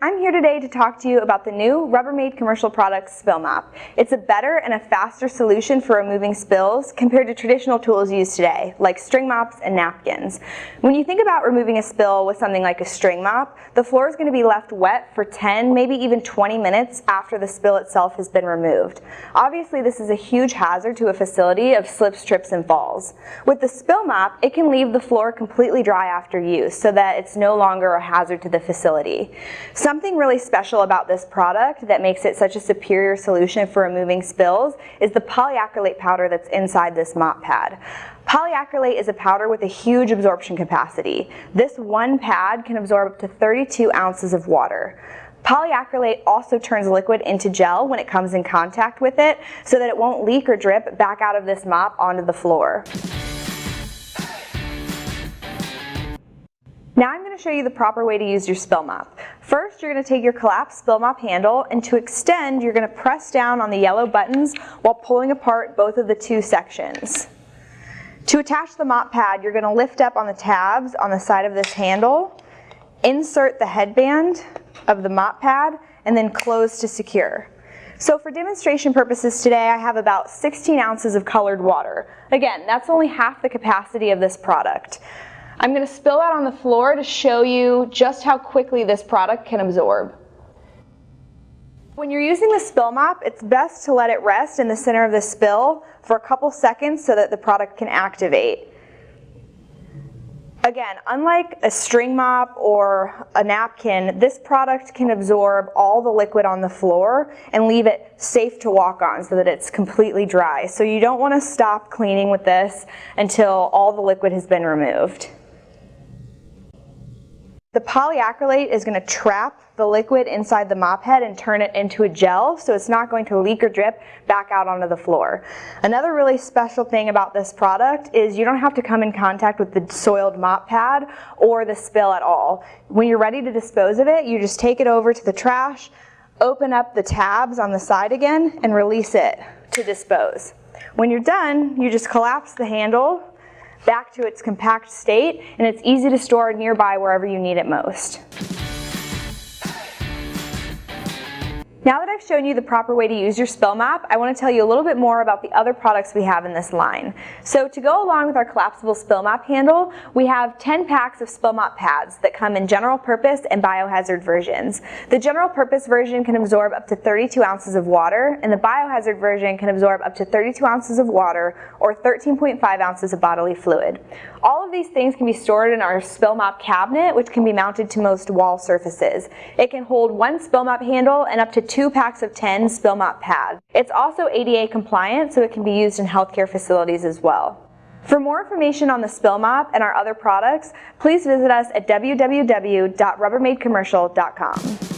I'm here today to talk to you about the new Rubbermaid commercial product Spill Mop. It's a better and a faster solution for removing spills compared to traditional tools used today, like string mops and napkins. When you think about removing a spill with something like a string mop, the floor is going to be left wet for 10, maybe even 20 minutes after the spill itself has been removed. Obviously, this is a huge hazard to a facility of slips, trips, and falls. With the Spill Mop, it can leave the floor completely dry after use so that it's no longer a hazard to the facility. Something really special about this product that makes it such a superior solution for removing spills is the polyacrylate powder that's inside this mop pad. Polyacrylate is a powder with a huge absorption capacity. This one pad can absorb up to 32 ounces of water. Polyacrylate also turns liquid into gel when it comes in contact with it so that it won't leak or drip back out of this mop onto the floor. Now I'm going to show you the proper way to use your spill mop. First, you're going to take your collapsed spill mop handle, and to extend, you're going to press down on the yellow buttons while pulling apart both of the two sections. To attach the mop pad, you're going to lift up on the tabs on the side of this handle, insert the headband of the mop pad, and then close to secure. So for demonstration purposes today, I have about 16 ounces of colored water. Again, that's only half the capacity of this product. I'm going to spill out on the floor to show you just how quickly this product can absorb. When you're using the spill mop, it's best to let it rest in the center of the spill for a couple seconds so that the product can activate. Again, unlike a string mop or a napkin, this product can absorb all the liquid on the floor and leave it safe to walk on so that it's completely dry. So you don't want to stop cleaning with this until all the liquid has been removed. The polyacrylate is going to trap the liquid inside the mop head and turn it into a gel, so it's not going to leak or drip back out onto the floor. Another really special thing about this product is you don't have to come in contact with the soiled mop pad or the spill at all. When you're ready to dispose of it, you just take it over to the trash, open up the tabs on the side again, and release it to dispose. When you're done, you just collapse the handle back to its compact state, and it's easy to store nearby wherever you need it most. Now that I've shown you the proper way to use your spill mop, I want to tell you a little bit more about the other products we have in this line. So to go along with our collapsible spill mop handle, we have 10 packs of spill mop pads that come in general purpose and biohazard versions. The general purpose version can absorb up to 32 ounces of water, and the biohazard version can absorb up to 32 ounces of water or 13.5 ounces of bodily fluid. All of these things can be stored in our spill mop cabinet, which can be mounted to most wall surfaces. It can hold one spill mop handle and up to 2 packs of 10 spill mop pads. It's also ADA compliant, so it can be used in healthcare facilities as well. For more information on the spill mop and our other products, please visit us at www.rubbermaidcommercial.com.